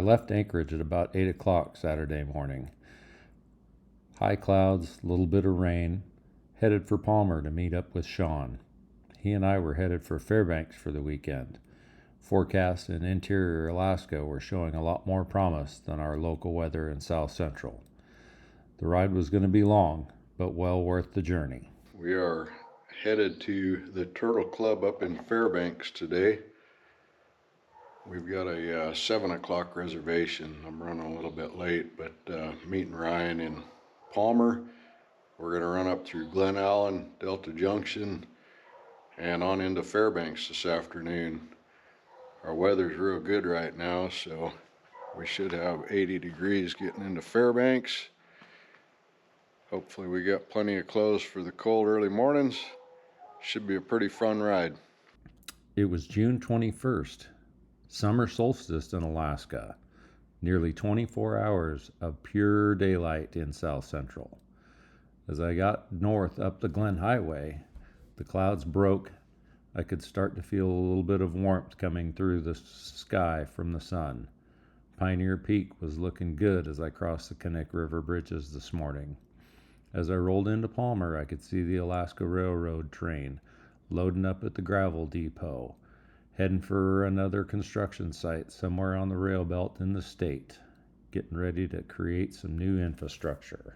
I left Anchorage at about 8 o'clock Saturday morning. High clouds, a little bit of rain, headed for Palmer to meet up with Sean. He and I were headed for Fairbanks for the weekend. Forecasts in interior Alaska were showing a lot more promise than our local weather in South Central. The ride was going to be long, but well worth the journey. We are headed to the Turtle Club up in Fairbanks today. We've got a 7 o'clock reservation. I'm running a little bit late, but meeting Ryan in Palmer. We're going to run up through Glennallen, Delta Junction, and on into Fairbanks this afternoon. Our weather's real good right now, so we should have 80 degrees getting into Fairbanks. Hopefully we got plenty of clothes for the cold early mornings. Should be a pretty fun ride. It was June 21st, summer solstice in Alaska. Nearly 24 hours of pure daylight in South Central. As I got north up the Glen Highway, the clouds broke. I could start to feel a little bit of warmth coming through the sky from the sun. Pioneer Peak was looking good as I crossed the Connect River bridges this morning. As I rolled into Palmer, I could see the Alaska Railroad train loading up at the gravel depot, heading for another construction site somewhere on the rail belt in the state, getting ready to create some new infrastructure.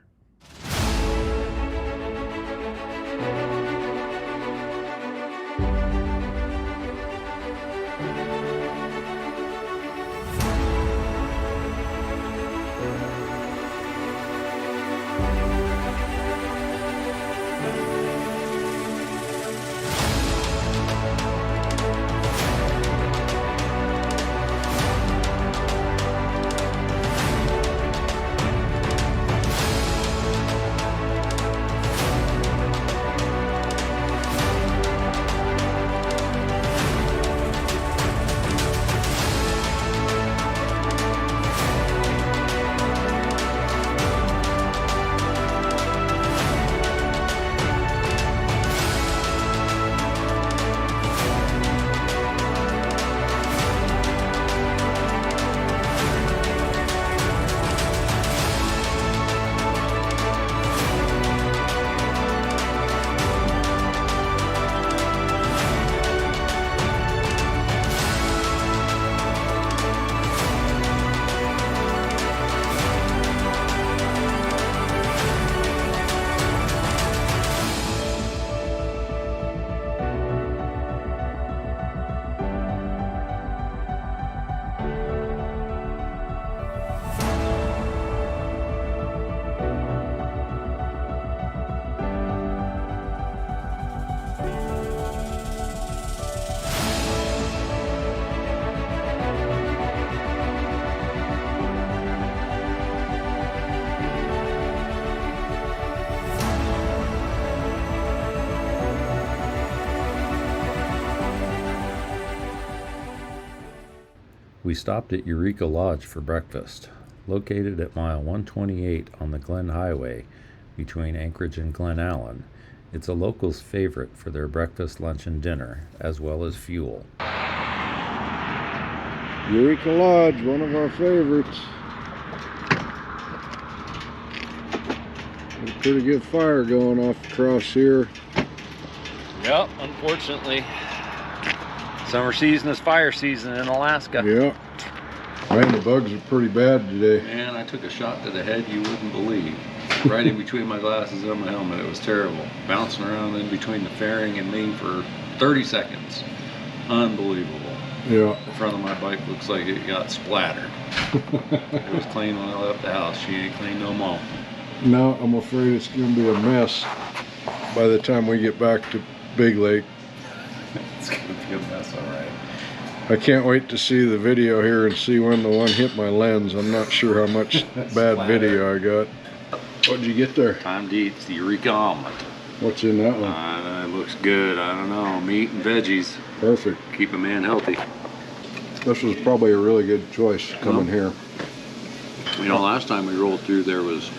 We stopped at Eureka Lodge for breakfast. Located at mile 128 on the Glen Highway between Anchorage and Glennallen, it's a local's favorite for their breakfast, lunch, and dinner, as well as fuel. Eureka Lodge, one of our favorites. Got a pretty good fire going off across here. Yep, unfortunately. Summer season is fire season in Alaska. Yeah. Man, the bugs are pretty bad today. Man, I took a shot to the head you wouldn't believe. Right in between my glasses and my helmet. It was terrible. Bouncing around in between the fairing and me for 30 seconds. Unbelievable. Yeah. The front of my bike looks like it got splattered. It was clean when I left the house. She ain't clean no more. No, I'm afraid it's going to be a mess by the time we get back to Big Lake. It's going to be a mess, all right. I can't wait to see the video here and see when the one hit my lens. I'm not sure how much bad video I got. What'd you get there? Time to eat the Eureka omelet. What's in that one? It looks good. I don't know. Meat and veggies. Perfect. Keep a man healthy. This was probably a really good choice coming here. You know, last time we rolled through there was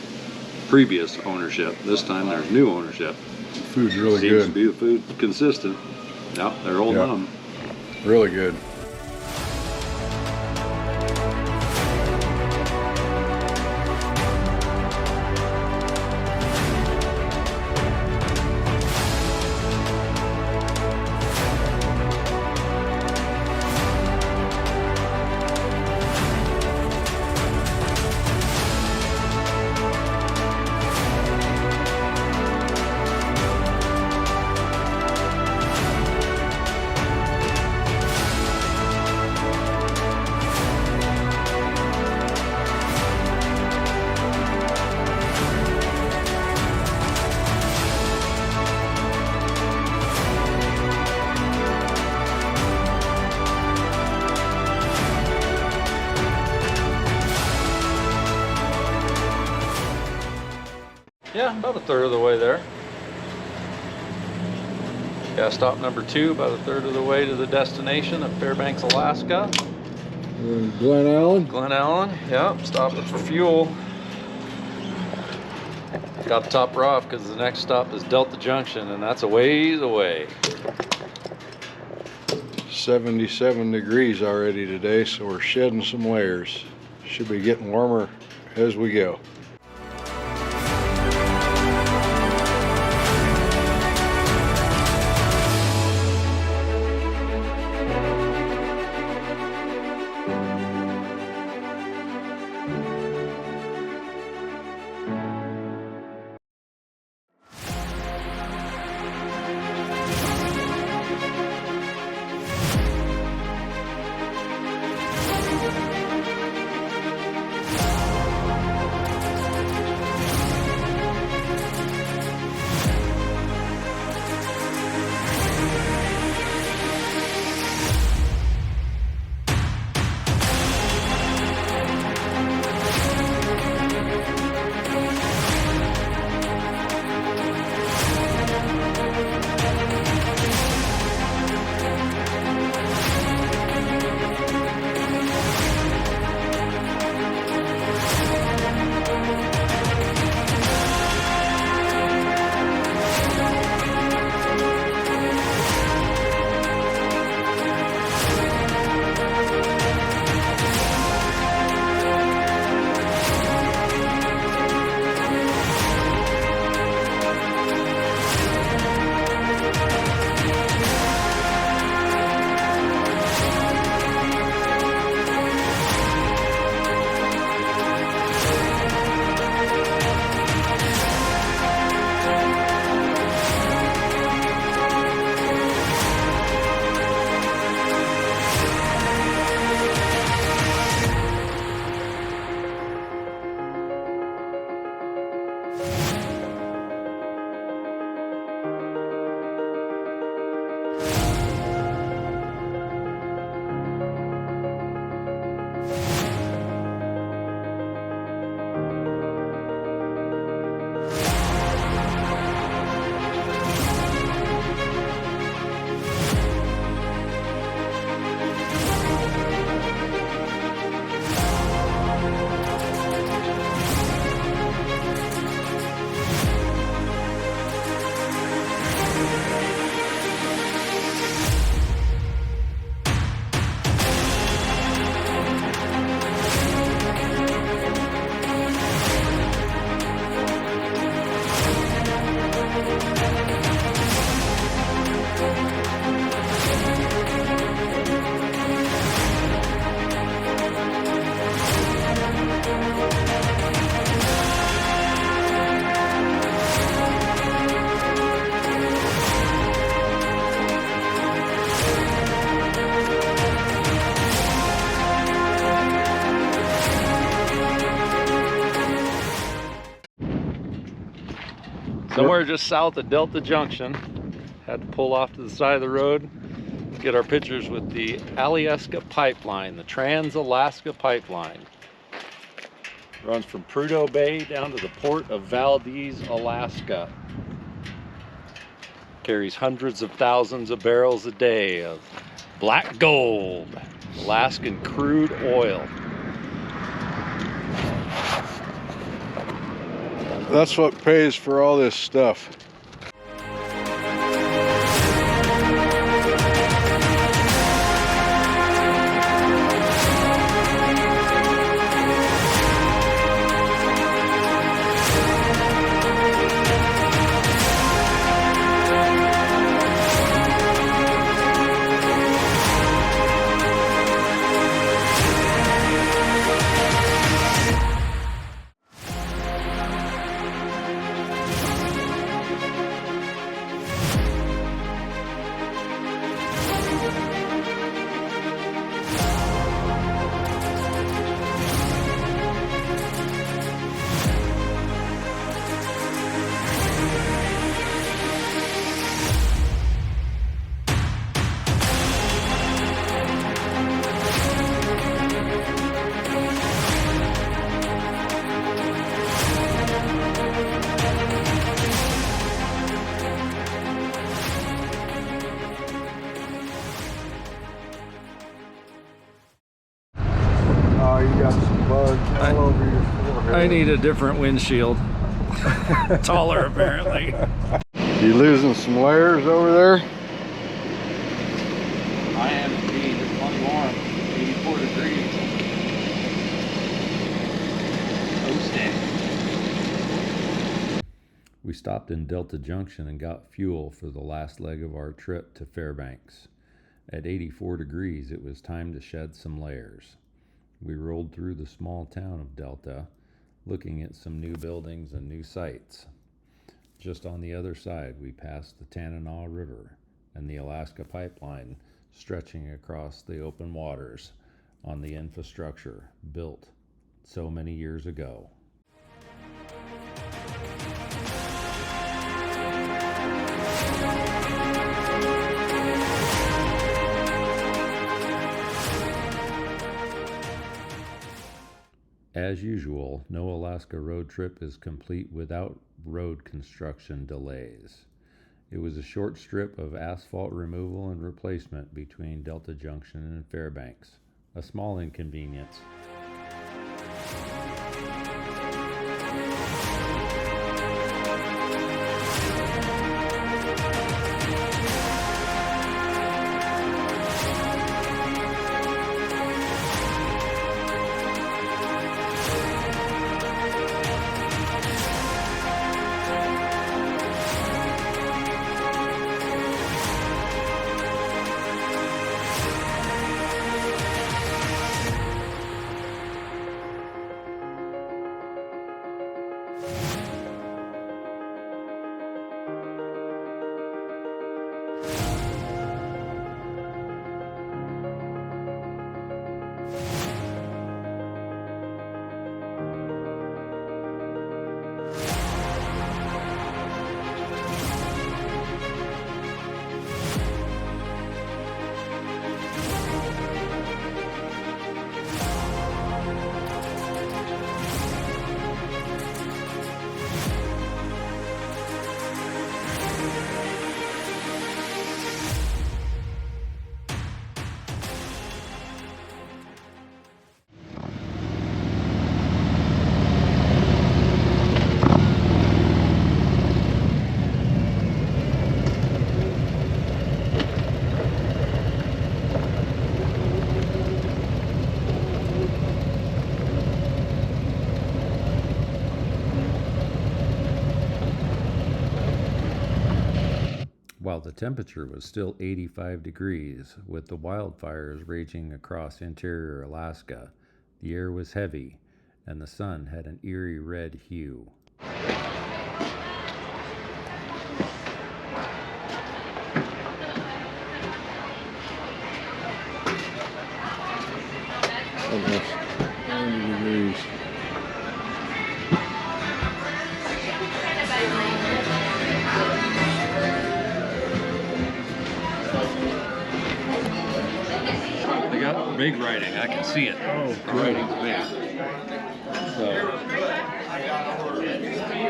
previous ownership. This time there's new ownership. The food's really Seems good. to be the food consistent. Yep, they're holding on. Really good. Yeah, about a third of the way there. Yeah, stop number 2, about a third of the way to the destination of Fairbanks, Alaska. Glennallen. Glennallen, yeah, stopping for fuel. Got to top her off because the next stop is Delta Junction, and that's a ways away. 77 degrees already today, so we're shedding some layers. Should be getting warmer as we go. Somewhere just south of Delta Junction. Had to pull off to the side of the road, get our pictures with the Alaska Pipeline, the Trans-Alaska Pipeline. Runs from Prudhoe Bay down to the port of Valdez, Alaska. Carries hundreds of thousands of barrels a day of black gold, Alaskan crude oil. That's what pays for all this stuff. I need a different windshield. Taller, apparently. You losing some layers over there? I am indeed. It's plenty warm. 84 degrees. Toasting. We stopped in Delta Junction and got fuel for the last leg of our trip to Fairbanks. At 84 degrees, it was time to shed some layers. We rolled through the small town of Delta, looking at some new buildings and new sights. Just on the other side, we passed the Tanana River and the Alaska pipeline stretching across the open waters on the infrastructure built so many years ago. As usual, no Alaska road trip is complete without road construction delays. It was a short strip of asphalt removal and replacement between Delta Junction and Fairbanks, a small inconvenience. While the temperature was still 85 degrees, with the wildfires raging across interior Alaska, the air was heavy, and the sun had an eerie red hue. Almost 90 degrees. They got big writing. I can see it. Oh, The writing's big. So,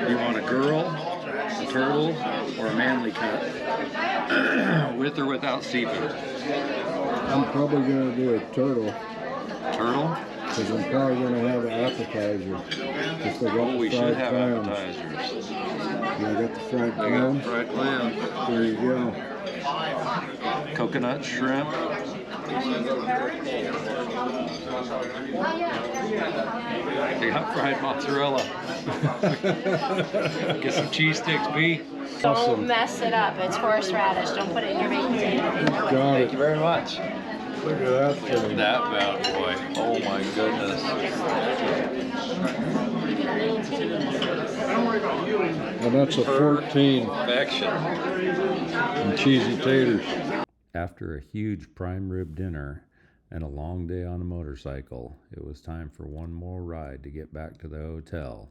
you want a girl, a turtle, or a manly cut? With or without seafood? I'm probably gonna do a turtle, Turtle? because I'm probably gonna have an appetizer. Just I got Oh, the we should fried have clams. appetizers. Yeah, I got the fried They got clams. fried clams, There you go. coconut shrimp. They got fried mozzarella. Get some cheese sticks, B. Don't mess it up. It's horseradish. Don't put it in your baked potato. Got Thank it. you very much. Look at that thing. That bad boy. Oh my goodness. And that's a 14 Perfection. and cheesy taters. After a huge prime rib dinner and a long day on a motorcycle, it was time for one more ride to get back to the hotel.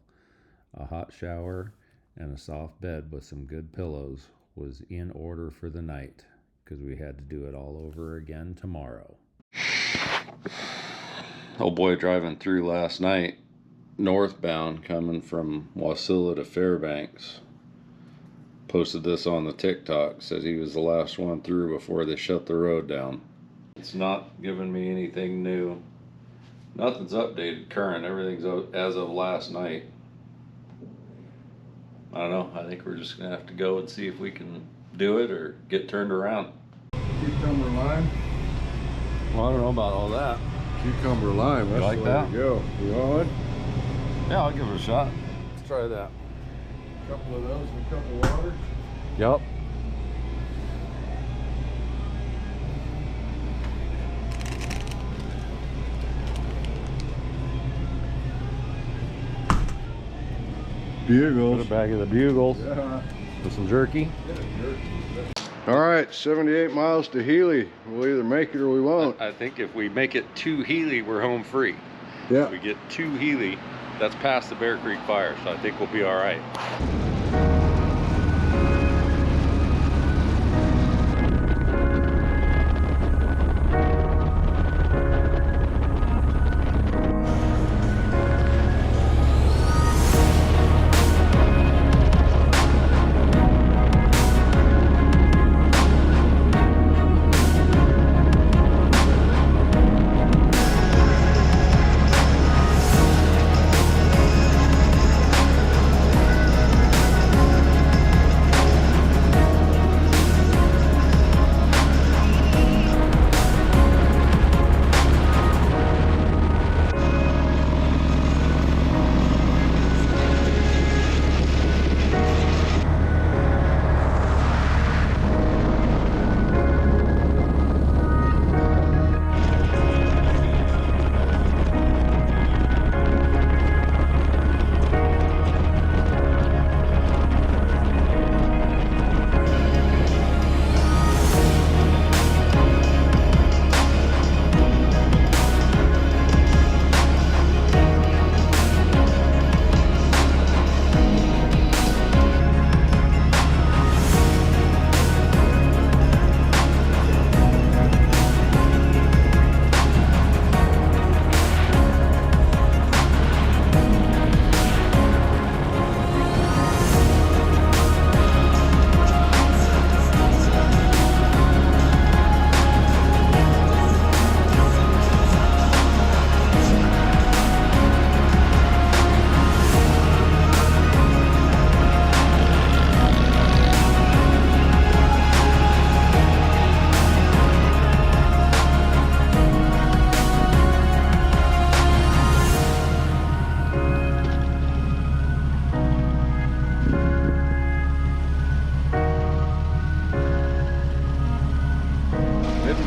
A hot shower and a soft bed with some good pillows was in order for the night, because we had to do it all over again tomorrow. Oh boy, driving through last night, northbound coming from Wasilla to Fairbanks. Posted this on the TikTok, says he was the last one through before they shut the road down. It's not giving me anything new. Nothing's updated current. Everything's as of last night. I don't know. I think we're just gonna have to go and see if we can do it or get turned around. Cucumber lime. Well, I don't know about all that. Cucumber lime. That's like the way that? to go. You want one? Yeah, I'll give it a shot. Let's try that. A couple of those and a couple of waters. Yep. Bugles. Put a bag of the bugles Yeah. with some jerky. All right, 78 miles to Healy. We'll either make it or we won't. I think if we make it to Healy, we're home free. Yeah. If we get to Healy, that's past the Bear Creek fire, so I think we'll be all right.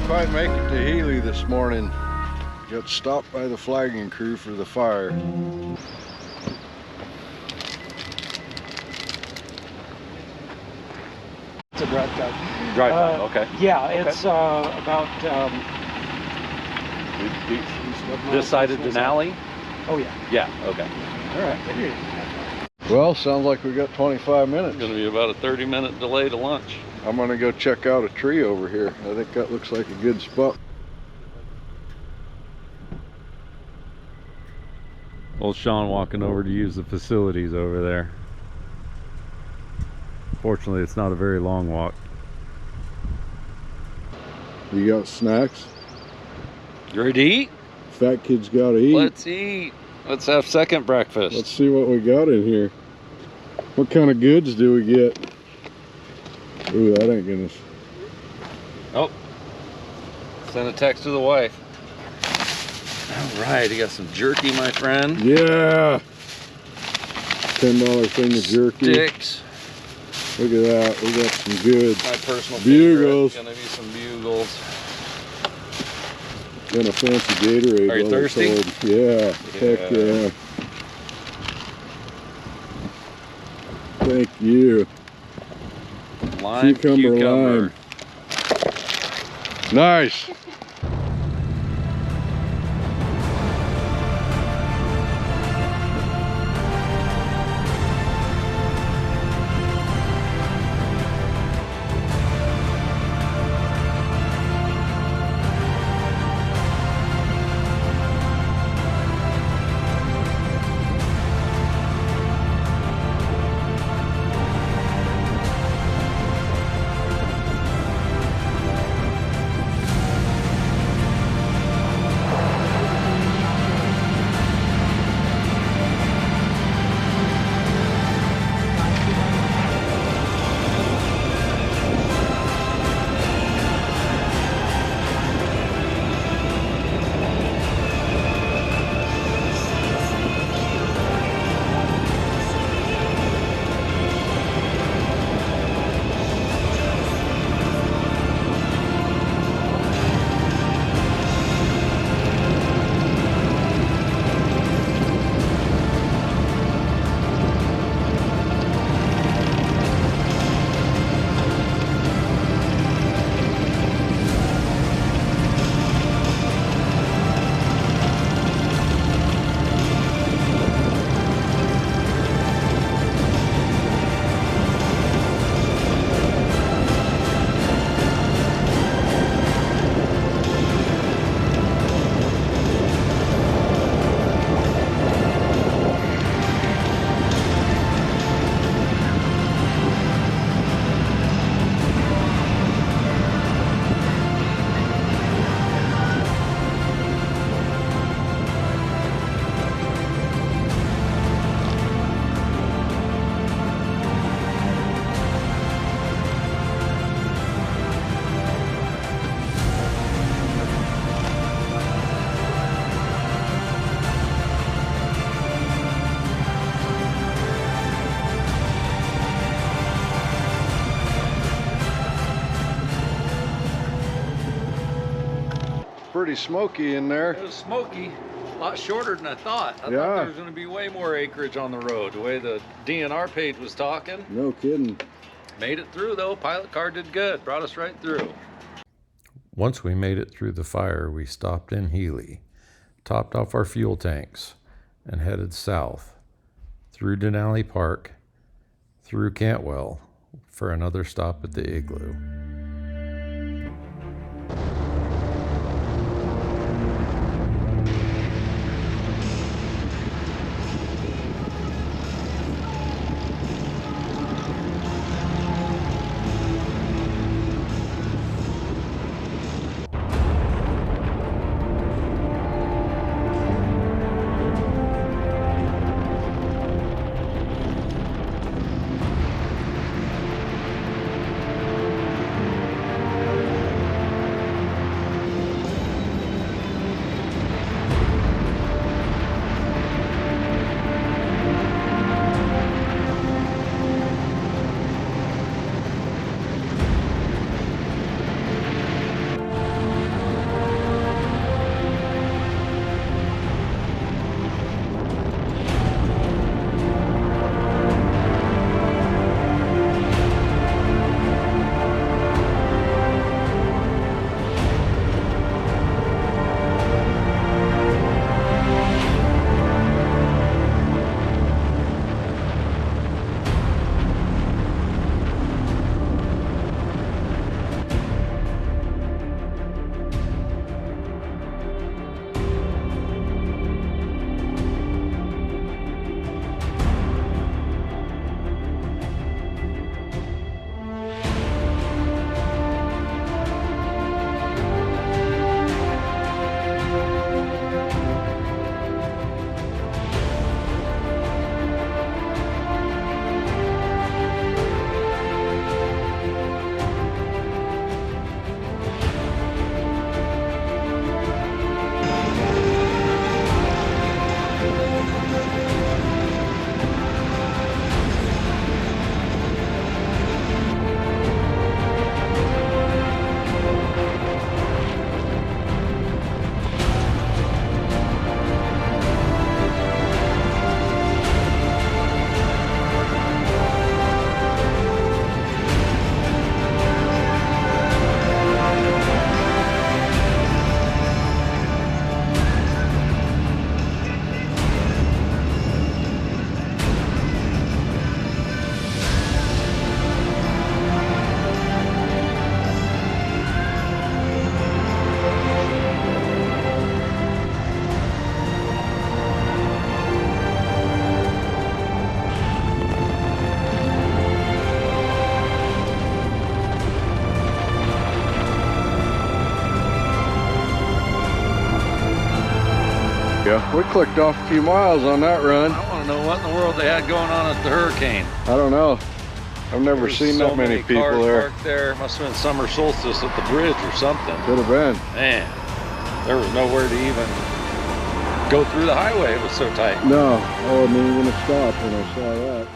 Quite make it to Healy this morning. Got stopped by the flagging crew for the fire. It's a drive time. Drive time, okay. Yeah, it's about This side of Denali? Oh yeah. Yeah, okay. All right. Well, sounds like we got 25 minutes. It's gonna be about a 30-minute delay to lunch. I'm gonna go check out a tree over here. I think that looks like a good spot. Old Sean walking over to use the facilities over there. Fortunately, it's not a very long walk. You got snacks? You ready to eat? Fat kids gotta eat. Let's eat. Let's have second breakfast. Let's see what we got in here. What kind of goods do we get? Ooh, that ain't gonna... Oh, send a text to the wife. All right, you got some jerky, my friend. Yeah! $10 thing of jerky. Sticks. Look at that, we got some goods. My personal Bugles. favorite. Gonna be some bugles. And a fancy Gatorade. Are you all they're thirsty? sold. Yeah, heck yeah. Thank you. Lime cucumber. Lime. Nice. pretty smoky in It there. was smoky, a lot shorter than I thought. I thought Yeah. there was going to be way more acreage on the road, the way the DNR page was talking. No kidding. Made it through though. Pilot car did good. Brought us right through. Once we made it through the fire, we stopped in Healy, topped off our fuel tanks, and headed south through Denali Park, through Cantwell, for another stop at the Igloo. Yeah, we clicked off a few miles on that run. I want to know what in the world they had going on at the hurricane. I don't know. I've never There's seen so that many people cars there. parked there. Must have been summer solstice at the bridge or something. Could have been. Man, there was nowhere to even go through the highway. It was so tight. No, I wasn't even gonna stop when I saw that.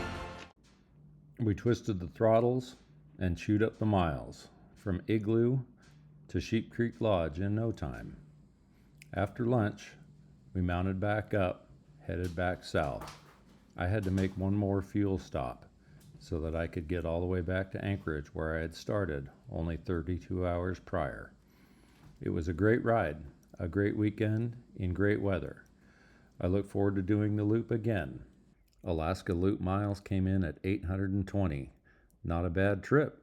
We twisted the throttles and chewed up the miles from Igloo to Sheep Creek Lodge in no time. After lunch, we mounted back up, headed back south. I had to make one more fuel stop so that I could get all the way back to Anchorage where I had started only 32 hours prior. It was a great ride, a great weekend in great weather. I look forward to doing the loop again. Alaska Loop miles came in at 820. Not a bad trip.